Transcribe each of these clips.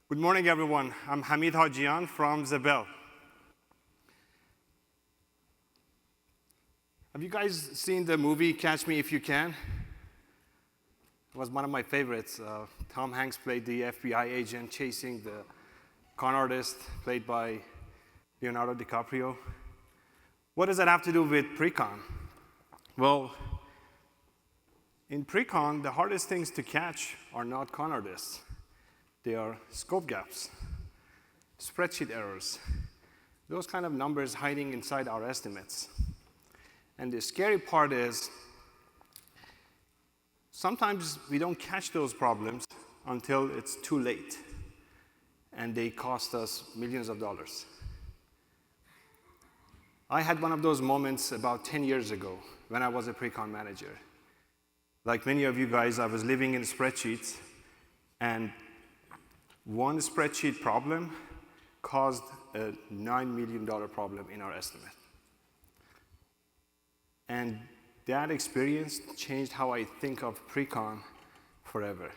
Good morning, everyone. I'm Hamid Hajian from Zebel. Have you guys seen the movie Catch Me If You Can? It was one of my favorites. Tom Hanks played the FBI agent chasing the con artist, played by Leonardo DiCaprio. What does that have to do with pre-con? Well, in pre-con, the hardest things to catch are not con artists. They are scope gaps, spreadsheet errors, those kind of numbers hiding inside our estimates. And the scary part is sometimes we don't catch those problems until it's too late, and they cost us millions of dollars. I had one of those moments about 10 years ago when I was a pre-con manager. Like many of you guys, I was living in spreadsheets, and one spreadsheet problem caused a $9 million problem in our estimate. And that experience changed how I think of pre-con forever.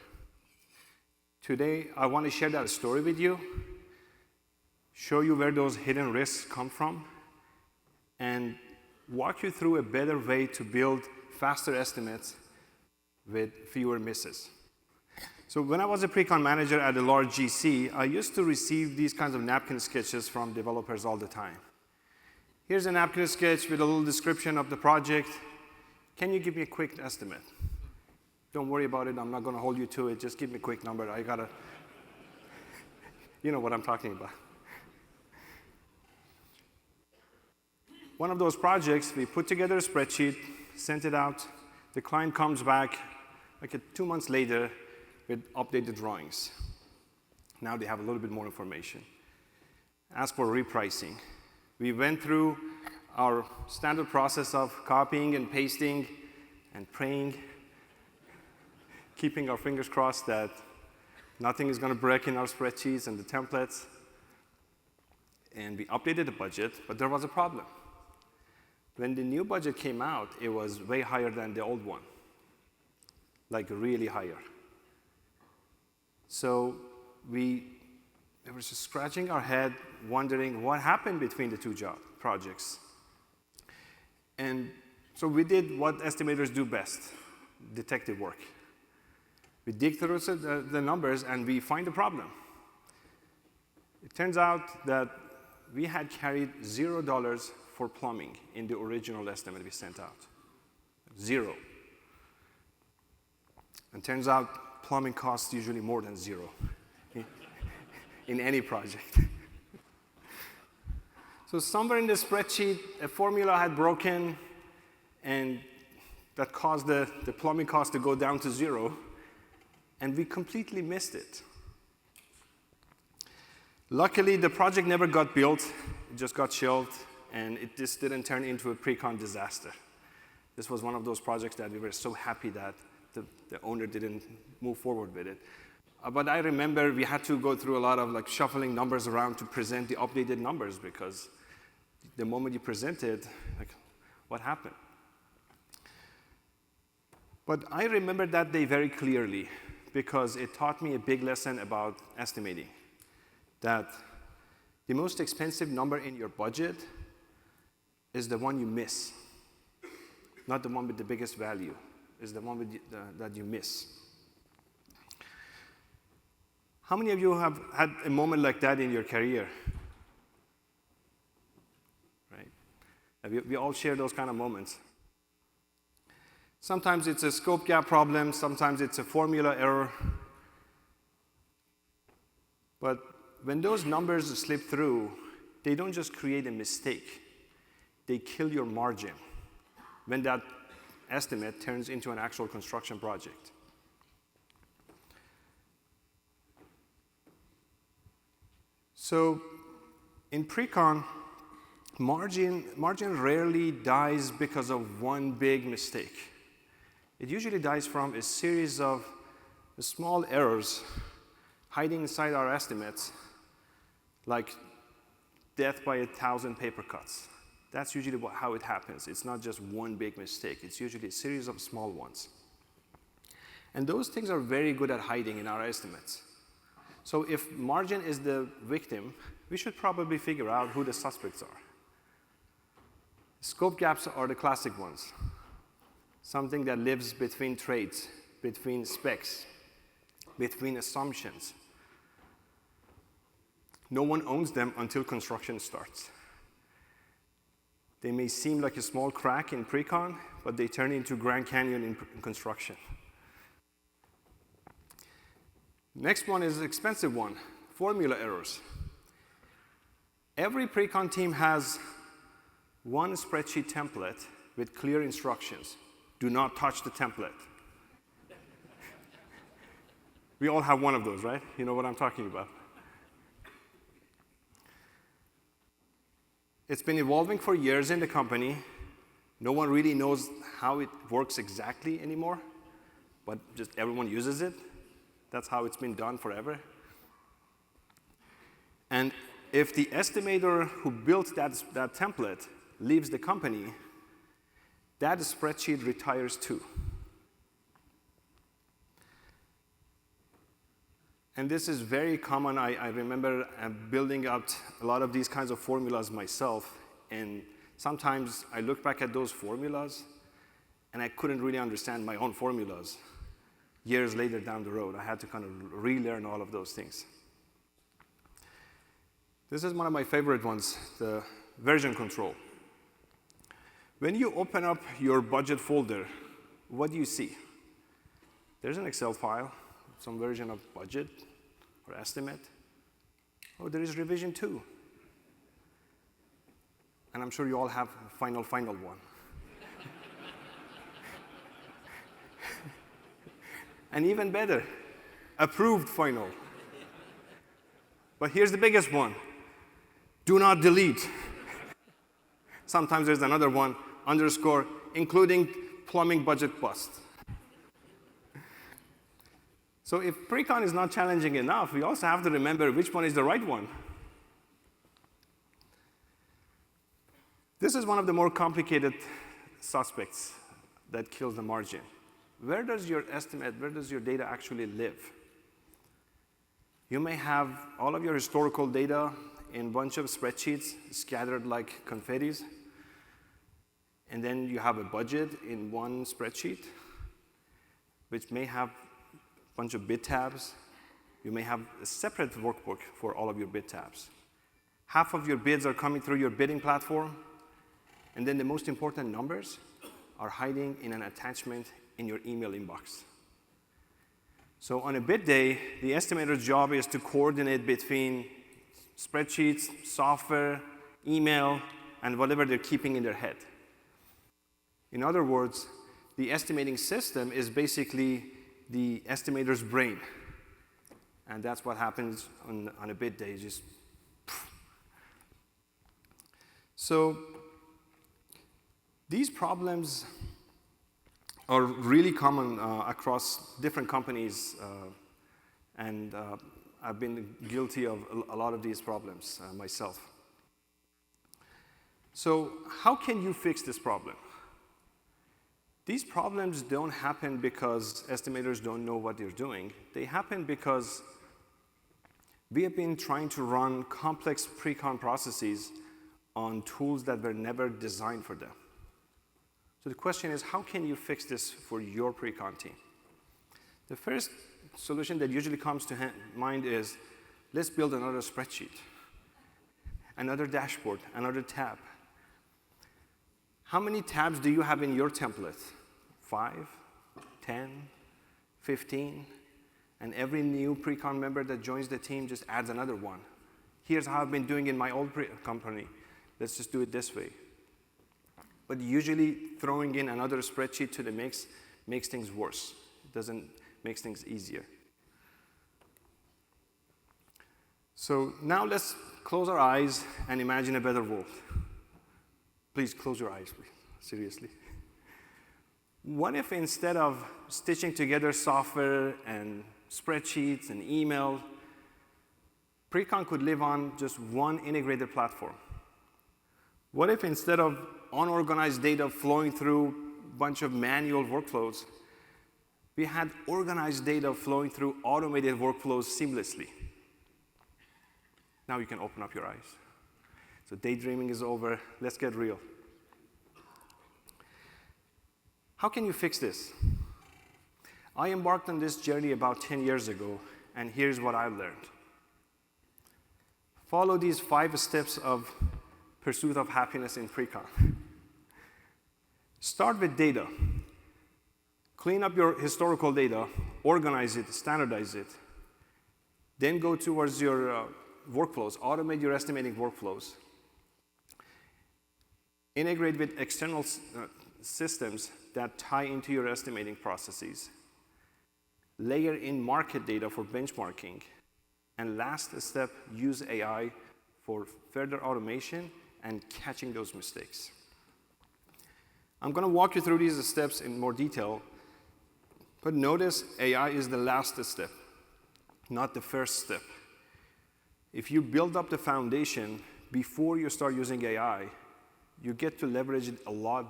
Today, I want to share that story with you, show you where those hidden risks come from, and walk you through a better way to build faster estimates with fewer misses. So when I was a pre-con manager at a large GC, I used to receive these kinds of napkin sketches from developers all the time. Here's a napkin sketch with a little description of the project. Can you give me a quick estimate? Don't worry about it. I'm not going to hold you to it. Just give me a quick number. You know what I'm talking about. One of those projects, we put together a spreadsheet, sent it out. The client comes back like 2 months later with updated drawings. Now they have a little bit more information. Ask for repricing. We went through our standard process of copying and pasting and praying, keeping our fingers crossed that nothing is going to break in our spreadsheets and the templates. And we updated the budget, but there was a problem. When the new budget came out, it was way higher than the old one, like really higher. So we were just scratching our head, wondering what happened between the two projects. And so we did what estimators do best, detective work. We dig through the numbers and we find the problem. It turns out that we had carried $0 for plumbing in the original estimate we sent out. 0. And turns out plumbing costs usually more than 0 in any project. So somewhere in the spreadsheet, a formula had broken, and that caused the plumbing cost to go down to 0, and we completely missed it. Luckily, the project never got built. It just got shelved, and it just didn't turn into a pre-con disaster. This was one of those projects that we were so happy that the owner didn't move forward with it. But I remember we had to go through a lot of shuffling numbers around to present the updated numbers, because the moment you present it, what happened? But I remember that day very clearly, because it taught me a big lesson about estimating, that the most expensive number in your budget is the one you miss, not the one with the biggest value. Is the one that you miss. How many of you have had a moment like that in your career? Right? We all share those kind of moments. Sometimes it's a scope gap problem, sometimes it's a formula error. But when those numbers slip through, they don't just create a mistake, they kill your margin when that estimate turns into an actual construction project. So in pre-con, margin rarely dies because of one big mistake. It usually dies from a series of small errors hiding inside our estimates, like death by 1,000 paper cuts. That's usually how it happens. It's not just one big mistake. It's usually a series of small ones. And those things are very good at hiding in our estimates. So if margin is the victim, we should probably figure out who the suspects are. Scope gaps are the classic ones. Something that lives between traits, between specs, between assumptions. No one owns them until construction starts. They may seem like a small crack in pre-con, but they turn into Grand Canyon in construction. Next one is an expensive one, formula errors. Every pre-con team has one spreadsheet template with clear instructions. Do not touch the template. We all have one of those, right? You know what I'm talking about. It's been evolving for years in the company. No one really knows how it works exactly anymore, but just everyone uses it. That's how it's been done forever. And if the estimator who built that template leaves the company, that spreadsheet retires too. And this is very common. I remember building out a lot of these kinds of formulas myself, and sometimes I look back at those formulas, and I couldn't really understand my own formulas. Years later down the road, I had to kind of relearn all of those things. This is one of my favorite ones, the version control. When you open up your budget folder, what do you see? There's an Excel file, some version of budget or estimate. Oh, there is revision 2. And I'm sure you all have a final one. And even better, approved final. But here's the biggest one. Do not delete. Sometimes there's another one, underscore, including plumbing budget bust. So if pre-con is not challenging enough, we also have to remember which one is the right one. This is one of the more complicated suspects that kills the margin. Where does your estimate, where does your data actually live? You may have all of your historical data in a bunch of spreadsheets scattered like confettis, and then you have a budget in one spreadsheet, which may have a bunch of bid tabs. You may have a separate workbook for all of your bid tabs. Half of your bids are coming through your bidding platform, and then the most important numbers are hiding in an attachment in your email inbox. So on a bid day, the estimator's job is to coordinate between spreadsheets, software, email, and whatever they're keeping in their head. In other words, the estimating system is basically the estimator's brain. And that's what happens on a bid day, just poof. So these problems are really common across different companies, and I've been guilty of a lot of these problems myself. So how can you fix this problem? These problems don't happen because estimators don't know what they're doing. They happen because we have been trying to run complex pre-con processes on tools that were never designed for them. So the question is, how can you fix this for your pre-con team? The first solution that usually comes to mind is, let's build another spreadsheet, another dashboard, another tab. How many tabs do you have in your template? 5, 10, 15? And every new pre-con member that joins the team just adds another one. Here's how I've been doing in my old company. Let's just do it this way. But usually throwing in another spreadsheet to the mix makes things worse. It doesn't make things easier. So now let's close our eyes and imagine a better world. Please close your eyes, please. Seriously. What if instead of stitching together software and spreadsheets and email, pre-con could live on just one integrated platform? What if instead of unorganized data flowing through a bunch of manual workflows, we had organized data flowing through automated workflows seamlessly? Now you can open up your eyes. So daydreaming is over. Let's get real. How can you fix this? I embarked on this journey about 10 years ago, and here's what I've learned. Follow these 5 steps of pursuit of happiness in Precon. Start with data. Clean up your historical data, organize it, standardize it. Then go towards your workflows, automate your estimating workflows. Integrate with external systems that tie into your estimating processes. Layer in market data for benchmarking. And last step, use AI for further automation and catching those mistakes. I'm going to walk you through these steps in more detail, but notice AI is the last step, not the first step. If you build up the foundation before you start using AI, you get to leverage it a lot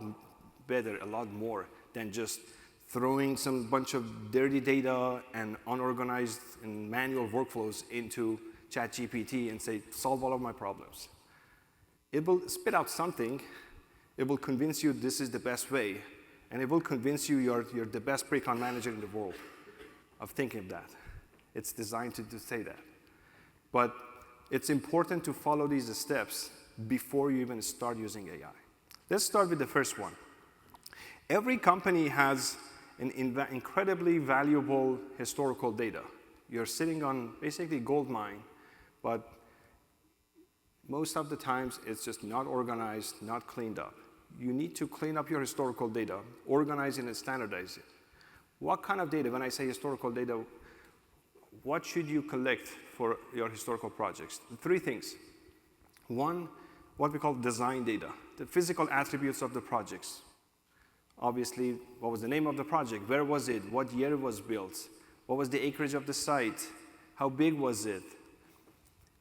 better, a lot more than just throwing some bunch of dirty data and unorganized and manual workflows into ChatGPT and say, solve all of my problems. It will spit out something. It will convince you this is the best way. And it will convince you you're the best Precon manager in the world of thinking of that. It's designed to say that. But it's important to follow these steps before you even start using AI. Let's start with the first one. Every company has an incredibly valuable historical data. You're sitting on basically gold mine, but most of the times it's just not organized, not cleaned up. You need to clean up your historical data, organize it and standardize it. What kind of data? When I say historical data, what should you collect for your historical projects? 3 things. 1, what we call design data, the physical attributes of the projects. Obviously, what was the name of the project? Where was it? What year it was built? What was the acreage of the site? How big was it?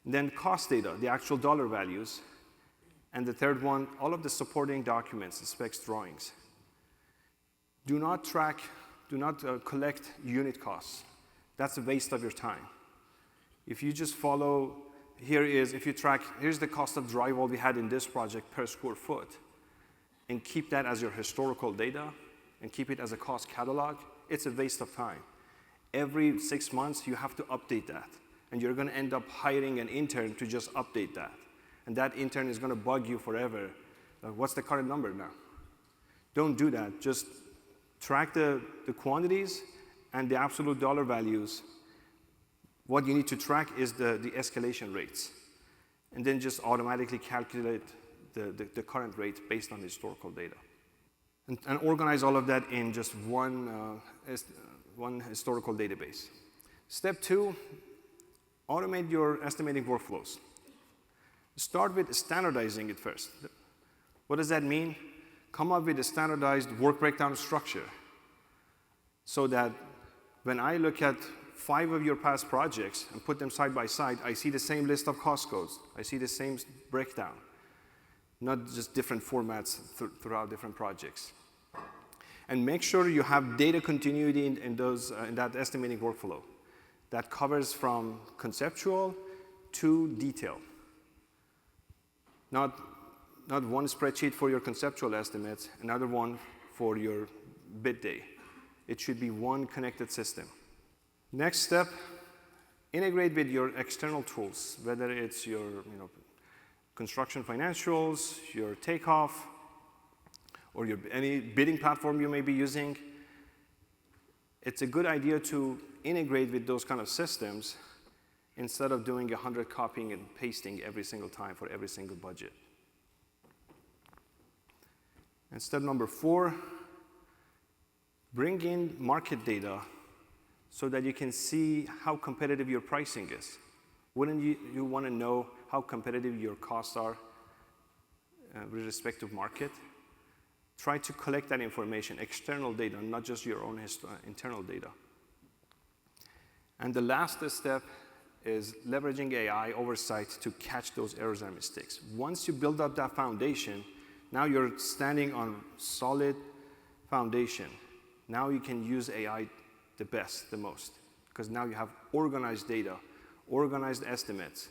Then cost data, the actual dollar values. And the 3rd one, all of the supporting documents, the specs, drawings. Do not collect unit costs. That's a waste of your time. If you just follow, here's the cost of drywall we had in this project per square foot, and keep that as your historical data, and keep it as a cost catalog, it's a waste of time. Every 6 months, you have to update that. And you're going to end up hiring an intern to just update that. And that intern is going to bug you forever. What's the current number now? Don't do that. Just track the quantities and the absolute dollar values. What you need to track is the escalation rates. And then just automatically calculate the current rate based on the historical data. And organize all of that in just one historical database. Step 2, automate your estimating workflows. Start with standardizing it first. What does that mean? Come up with a standardized work breakdown structure so that when I look at 5 of your past projects and put them side by side, I see the same list of cost codes. I see the same breakdown, not just different formats throughout different projects. And make sure you have data continuity in that estimating workflow that covers from conceptual to detail. Not one spreadsheet for your conceptual estimates, another one for your bid day. It should be one connected system. Next step, integrate with your external tools, whether it's your construction financials, your takeoff, or any bidding platform you may be using. It's a good idea to integrate with those kind of systems instead of doing 100 copying and pasting every single time for every single budget. And step number 4, bring in market data so that you can see how competitive your pricing is. Wouldn't you want to know how competitive your costs are with respect to market? Try to collect that information, external data, not just your own internal data. And the last step is leveraging AI oversight to catch those errors and mistakes. Once you build up that foundation, now you're standing on solid foundation. Now you can use AI the best, the most, because now you have organized data, organized estimates,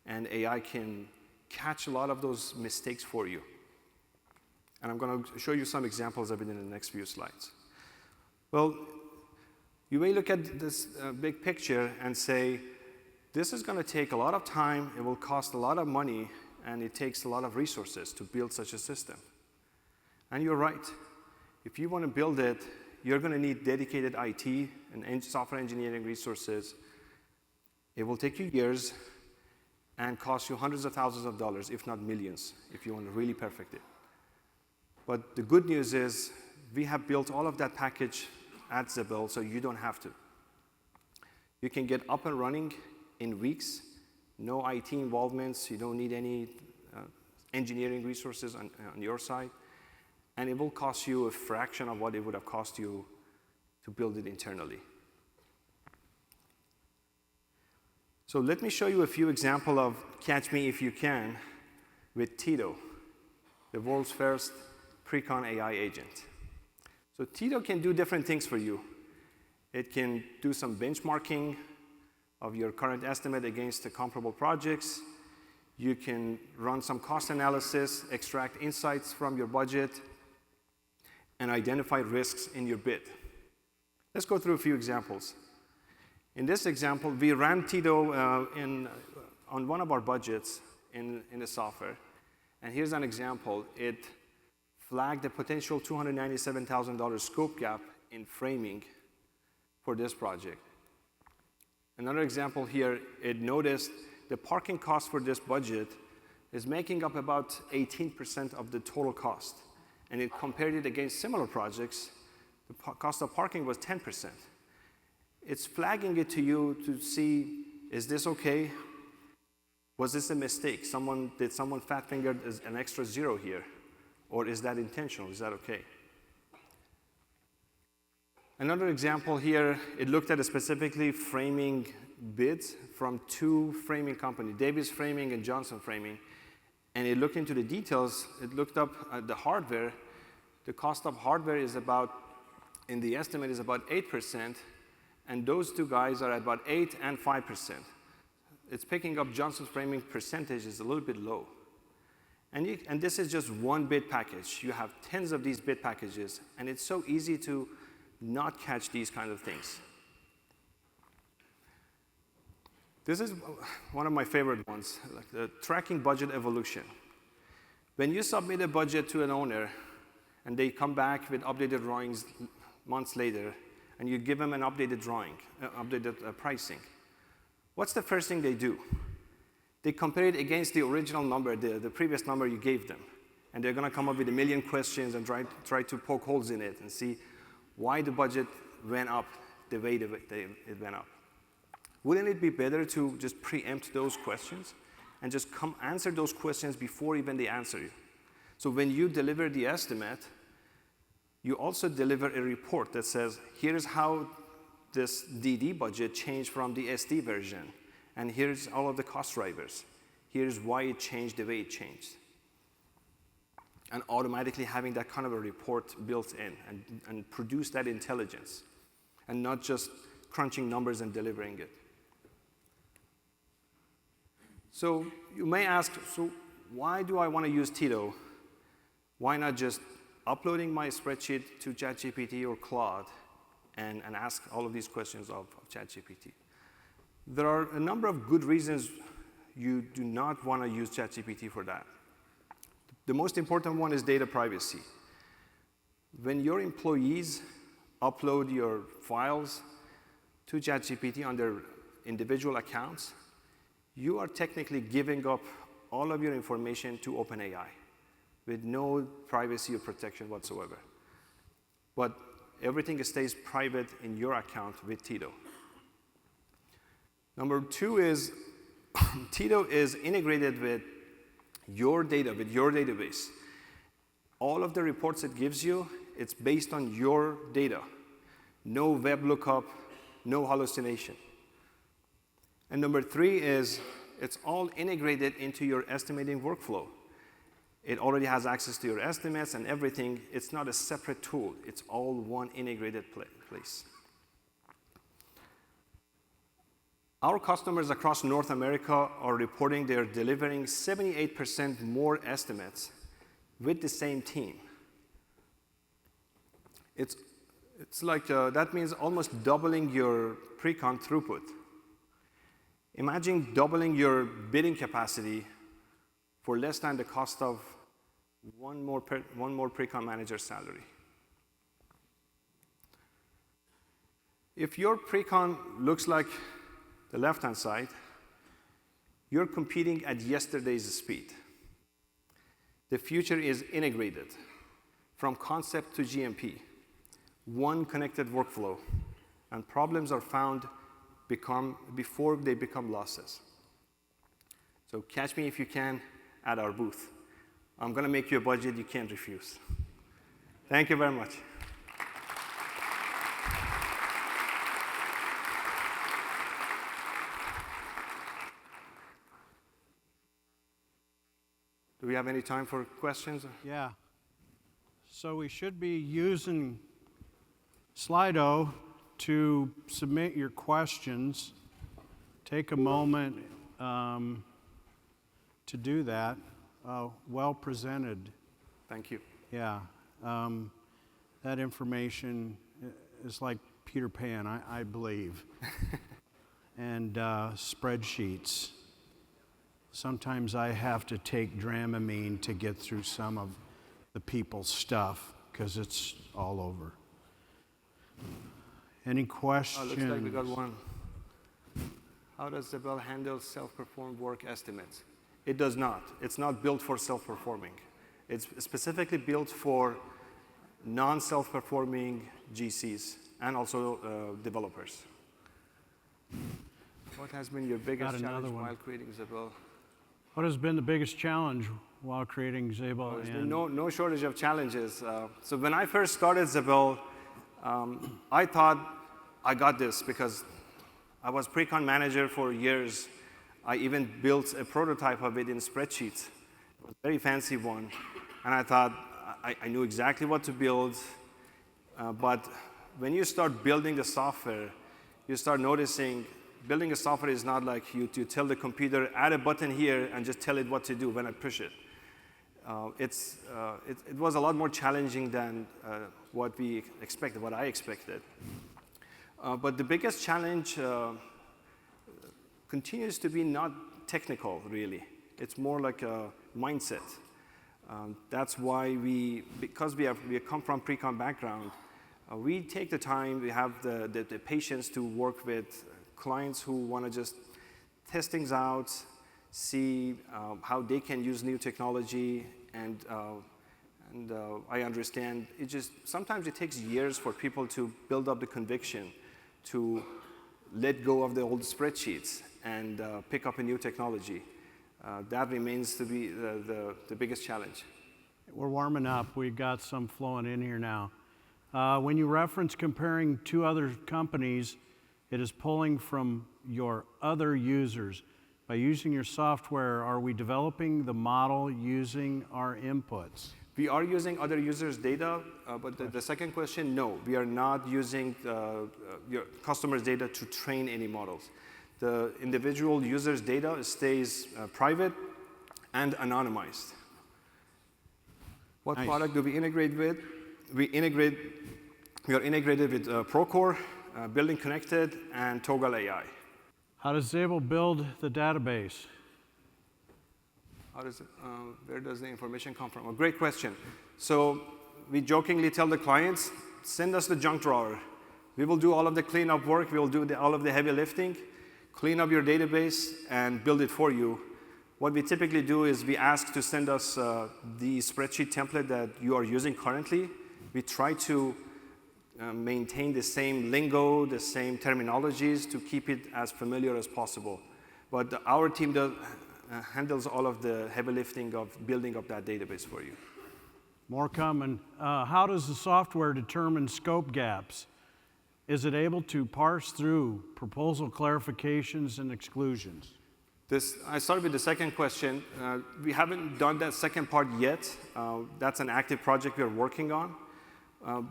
and AI can catch a lot of those mistakes for you. And I'm going to show you some examples of it in the next few slides. Well, you may look at this big picture and say, this is going to take a lot of time, it will cost a lot of money, and it takes a lot of resources to build such a system. And you're right. If you want to build it, you're going to need dedicated IT and software engineering resources. It will take you years and cost you hundreds of thousands of dollars, if not millions, if you want to really perfect it. But the good news is we have built all of that package at Zebel, so you don't have to. You can get up and running in weeks, no IT involvements, you don't need any engineering resources on your side, and it will cost you a fraction of what it would have cost you to build it internally. So let me show you a few examples of Catch Me If You Can with Tito, the world's first Precon AI agent. So Tito can do different things for you. It can do some benchmarking of your current estimate against the comparable projects. You can run some cost analysis, extract insights from your budget, and identify risks in your bid. Let's go through a few examples. In this example, we ran Tito on one of our budgets in the software. And here's an example. It flagged a potential $297,000 scope gap in framing for this project. Another example here, it noticed the parking cost for this budget is making up about 18% of the total cost. And it compared it against similar projects, the cost of parking was 10%. It's flagging it to you to see, is this okay? Was this a mistake? Did someone fat-fingered an extra zero here? Or is that intentional? Is that okay? Another example here, it looked at specifically framing bids from two framing companies, Davis Framing and Johnson Framing. And it looked into the details. It looked up at the hardware. The cost of hardware is about, in the estimate, is about 8%. And those two guys are at about 8 and 5%. It's picking up Johnson's Framing percentage is a little bit low. And this is just one bid package. You have tens of these bid packages, and it's so easy to not catch these kind of things. This is one of my favorite ones, like the tracking budget evolution. When you submit a budget to an owner, and they come back with updated drawings months later, and you give them an updated drawing, updated pricing, what's the first thing they do? They compare it against the original number, the previous number you gave them. And they're going to come up with a million questions and try to poke holes in it and see why the budget went up the way it went up. Wouldn't it be better to just preempt those questions and just answer those questions before even they answer you? So when you deliver the estimate, you also deliver a report that says, here's how this DD budget changed from the SD version. And here's all of the cost drivers. Here's why it changed the way it changed. And automatically having that kind of a report built in and produce that intelligence. And not just crunching numbers and delivering it. So you may ask, so why do I want to use Tito? Why not just uploading my spreadsheet to ChatGPT or Claude and ask all of these questions of ChatGPT? There are a number of good reasons you do not want to use ChatGPT for that. The most important one is data privacy. When your employees upload your files to ChatGPT on their individual accounts, you are technically giving up all of your information to OpenAI with no privacy or protection whatsoever. But everything stays private in your account with Tito. Number two is Tito is integrated with your data, with your database. All of the reports it gives you, it's based on your data. No web lookup, no hallucination. And number three is it's all integrated into your estimating workflow. It already has access to your estimates and everything. It's not a separate tool. It's all one integrated place. Our customers across North America are reporting they're delivering 78% more estimates with the same team. It's like, that means almost doubling your pre-con throughput. Imagine doubling your bidding capacity for less than the cost of one more pre-con manager's salary. If your pre-con looks like the left-hand side, you're competing at yesterday's speed. The future is integrated from concept to GMP, one connected workflow, and problems are found before they become losses. So catch me if you can at our booth. I'm going to make you a budget you can't refuse. Thank you very much. Do we have any time for questions? Yeah. So we should be using Slido to submit your questions. Take a moment to do that. Well presented. Thank you. Yeah. That information is like Peter Pan, I believe. And spreadsheets. Sometimes I have to take Dramamine to get through some of the people's stuff because it's all over. Any questions? Looks like we got one. How does Zebel handle self-performed work estimates? It does not. It's not built for self-performing. It's specifically built for non-self-performing GCs and also developers. What has been your biggest challenge while creating Zebel? What has been the biggest challenge while creating Zebel? There's been no shortage of challenges. So when I first started Zebel, I thought I got this because I was pre-con manager for years. I even built a prototype of it in spreadsheets, a very fancy one. And I thought I knew exactly what to build. But when you start building the software, you start noticing building a software is not like you tell the computer, add a button here and just tell it what to do when I push it. It was a lot more challenging than what I expected. But the biggest challenge continues to be not technical, really. It's more like a mindset. That's why because we come from pre-con background, we take the time, we have the patience to work with clients who want to just test things out, see how they can use new technology, and I understand sometimes it takes years for people to build up the conviction to let go of the old spreadsheets and pick up a new technology. That remains to be the biggest challenge. We're warming up. We've got some flowing in here now. When you reference comparing two other companies, it is pulling from your other users. By using your software, are we developing the model using our inputs? We are using other users' data, but the second question, no. We are not using your customers' data to train any models. The individual user's data stays private and anonymized. What product do we integrate with? We are integrated with Procore, Building Connected, and Toggle AI. How does Zebel build the database? Where does the information come from? A great question. So we jokingly tell the clients, send us the junk drawer. We will do all of the cleanup work. We will do all of the heavy lifting, clean up your database, and build it for you. What we typically do is we ask to send us the spreadsheet template that you are using currently. We try to maintain the same lingo, the same terminologies to keep it as familiar as possible. But our team handles all of the heavy lifting of building up that database for you. More coming. How does the software determine scope gaps? Is it able to parse through proposal clarifications and exclusions? I started with the second question. We haven't done that second part yet. That's an active project we're working on.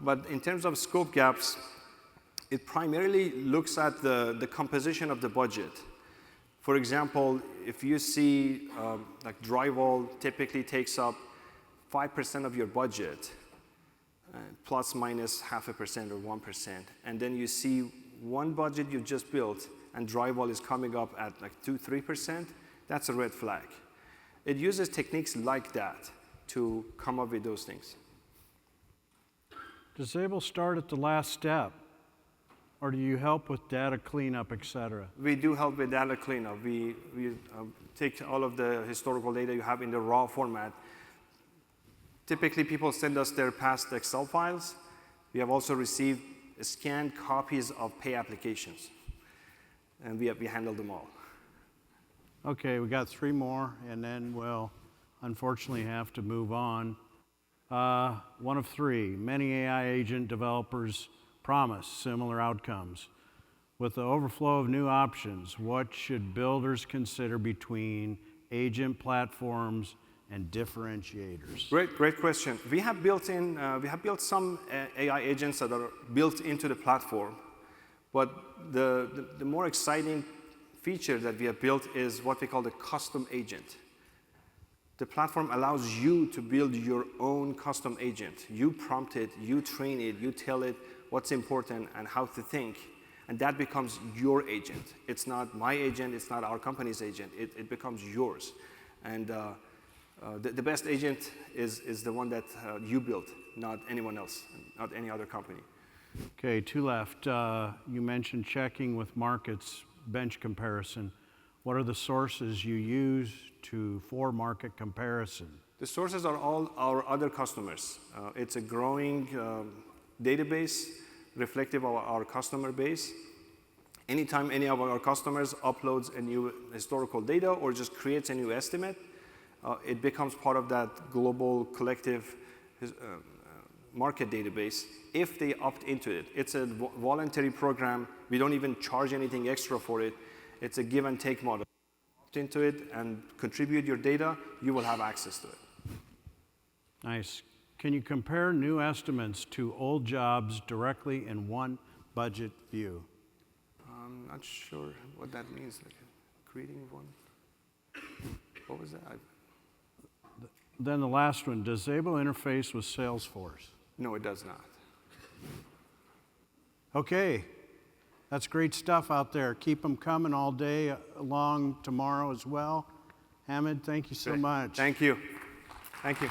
But in terms of scope gaps, It primarily looks at the composition of the budget. For example, if you see like drywall typically takes up 5% of your budget, plus minus 0.5% or 1%, and then you see one budget you just built and drywall is coming up at like 2-3%, that's a red flag. It uses techniques like that to come up with those things. Does Zebel start at the last step? Or do you help with data cleanup, et cetera? We do help with data cleanup. We take all of the historical data you have in the raw format. Typically, people send us their past Excel files. We have also received scanned copies of pay applications. And we handle them all. Okay, we got 3 more, and then we'll unfortunately have to move on. One of 3. Many AI agent developers promise similar outcomes. With the overflow of new options, what should builders consider between agent platforms and differentiators? Great question. We have built some AI agents that are built into the platform, but the more exciting feature that we have built is what we call the custom agent. The platform allows you to build your own custom agent. You prompt it, you train it, you tell it what's important and how to think, and that becomes your agent. It's not my agent, it's not our company's agent, it becomes yours. And the best agent is the one that you built, not anyone else, not any other company. Okay, 2 left. You mentioned checking with markets, bench comparison. What are the sources you use for market comparison? The sources are all our other customers. It's a growing database reflective of our customer base. Anytime any of our customers uploads a new historical data or just creates a new estimate, it becomes part of that global collective market database if they opt into it. It's a voluntary program. We don't even charge anything extra for it. It's a give and take model. Opt into it and contribute your data, you will have access to it. Nice. Can you compare new estimates to old jobs directly in one budget view? I'm not sure what that means, like creating one. What was that? Then the last one, does Zebel interface with Salesforce? No, it does not. Okay, that's great stuff out there. Keep them coming all day long tomorrow as well. Hamid, thank you so much. Thank you. Thank you.